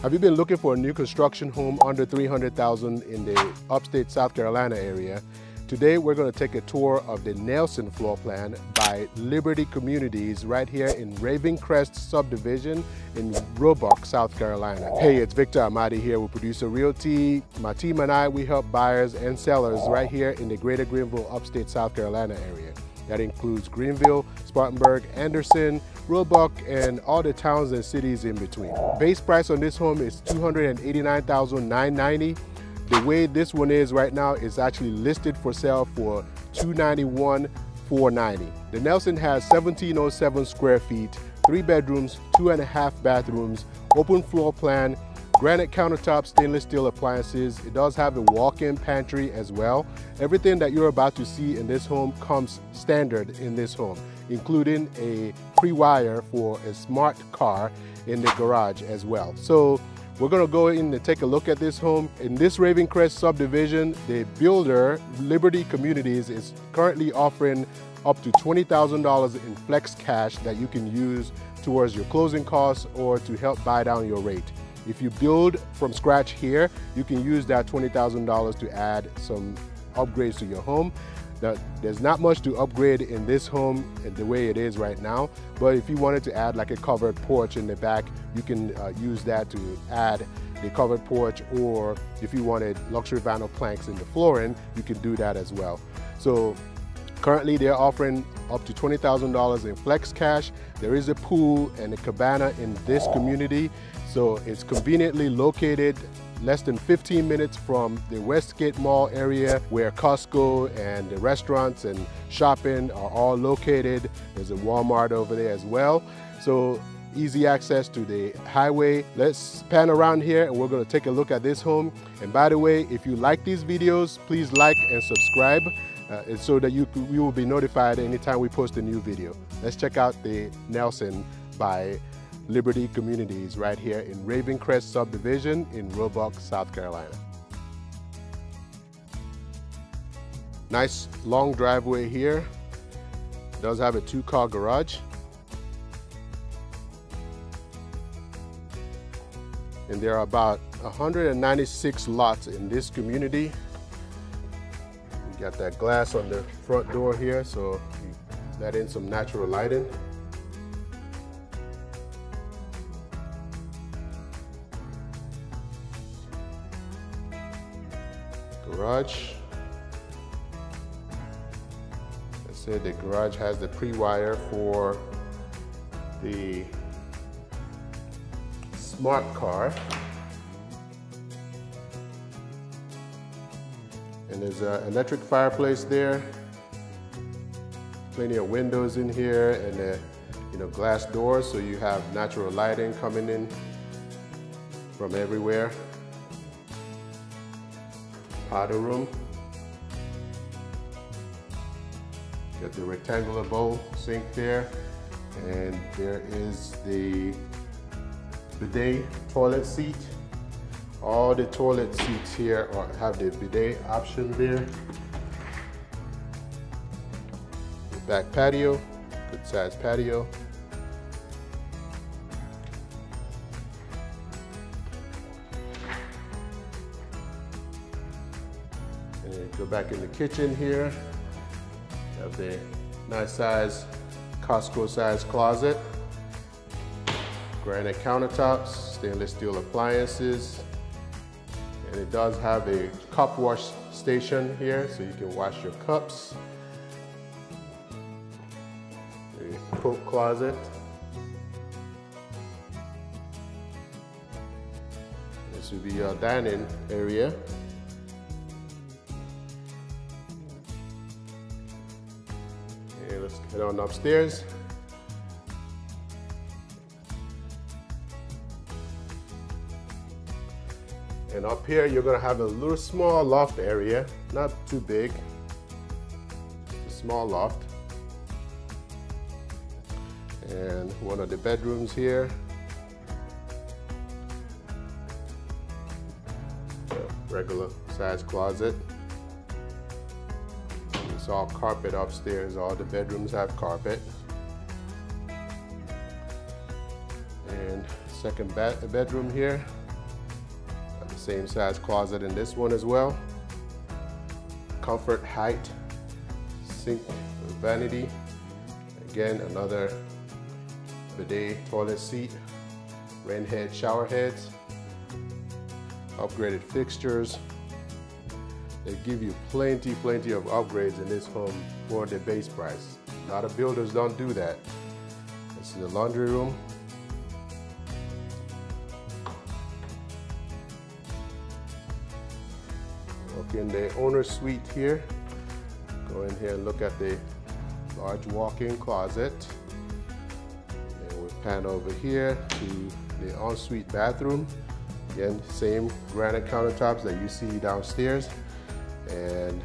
Have you been looking for a new construction home under $300,000 in the upstate South Carolina area? Today we're going to take a tour of the Nelson floor plan by Liberty Communities right here in Ravencrest subdivision in Roebuck, South Carolina. Hey, it's Victor Amadi here with Producer Realty. My team and I, we help buyers and sellers right here in the Greater Greenville, upstate South Carolina area. That includes Greenville, Spartanburg, Anderson, Roebuck, and all the towns and cities in between. Base price on this home is $289,990. The way this one is right now is actually listed for sale for $291,490. The Nelson has 1,707 square feet, 3 bedrooms, 2.5 bathrooms, open floor plan, granite countertops, stainless steel appliances. It does have a walk-in pantry as well. Everything that you're about to see in this home comes standard in this home, including a pre-wire for a smart car in the garage as well. So we're gonna go in and take a look at this home. In this Ravencrest subdivision, the builder, Liberty Communities, is currently offering up to $20,000 in flex cash that you can use towards your closing costs or to help buy down your rate. If you build from scratch here, you can use that $20,000 to add some upgrades to your home. Now, there's not much to upgrade in this home in the way it is right now, but if you wanted to add like a covered porch in the back, you can use that to add the covered porch, or if you wanted luxury vinyl planks in the flooring, you can do that as well. So currently they're offering up to $20,000 in flex cash. There is a pool and a cabana in this community, so it's conveniently located less than 15 minutes from the Westgate Mall area where Costco and the restaurants and shopping are all located. There's a Walmart over there as well. So easy access to the highway. Let's pan around here and we're going to take a look at this home. And by the way, if you like these videos, please like and subscribe so that you will be notified anytime we post a new video. Let's check out the Nelson by Liberty Communities right here in Ravencrest subdivision in Roebuck, South Carolina. Nice long driveway here. It does have a 2-car garage. And there are about 196 lots in this community. You got that glass on the front door here, so you let in some natural lighting. Garage. I said the garage has the pre-wire for the smart car. And there's an electric fireplace there. Plenty of windows in here and glass doors, so you have natural lighting coming in from everywhere. Powder room. Got the rectangular bowl sink there, and there is the bidet toilet seat. All the toilet seats here have the bidet option there. The back patio, good sized patio. Go back in the kitchen here. Have the nice size Costco size closet. Granite countertops, stainless steel appliances. And it does have a cup wash station here, so you can wash your cups. A coat closet. This would be your dining area. Let's head on upstairs. And up here, you're gonna have a little small loft area, not too big, a small loft. And one of the bedrooms here. Regular size closet. It's all carpet upstairs. All the bedrooms have carpet. And second bedroom here. Same size closet in this one as well. Comfort height, sink with vanity. Again, another bidet toilet seat, rain head shower heads, upgraded fixtures. They give you plenty of upgrades in this home for the base price. A lot of builders don't do that. This is the laundry room. Look in the owner's suite here. Go in here and look at the large walk-in closet. And we'll pan over here to the ensuite bathroom. Again, same granite countertops that you see downstairs. And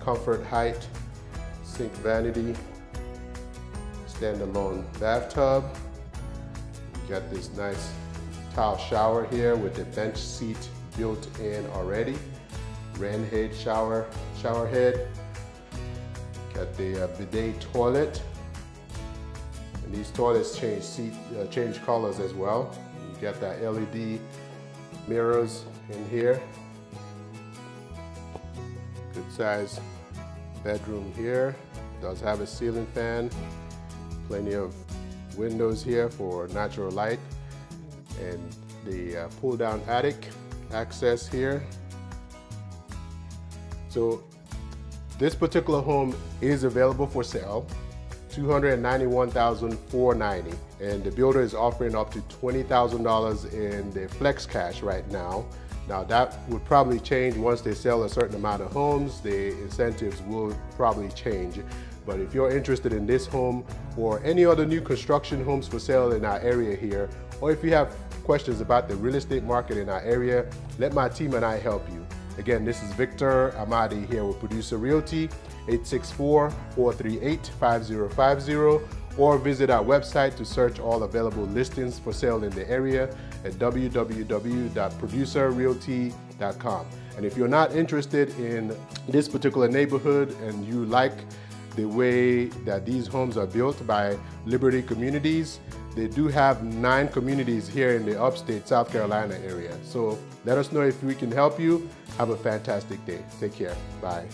comfort height, sink vanity, standalone bathtub. You got this nice tile shower here with the bench seat built in already. Rain head shower head. Got the bidet toilet. And these toilets change colors as well. You got that LED mirrors in here. Good size bedroom here. Does have a ceiling fan. Plenty of windows here for natural light. And the pull down attic access here. So this particular home is available for sale, $291,490, and the builder is offering up to $20,000 in the flex cash right now. Now that would probably change once they sell a certain amount of homes. The incentives will probably change. But if you're interested in this home or any other new construction homes for sale in our area here, or if you have questions about the real estate market in our area, let my team and I help you. Again, this is Victor Amadi here with Producer Realty, 864-438-5050, or visit our website to search all available listings for sale in the area at www.producerrealty.com. And if you're not interested in this particular neighborhood and you like the way that these homes are built by Liberty Communities, they do have 9 communities here in the upstate South Carolina area. So let us know if we can help you. Have a fantastic day. Take care. Bye.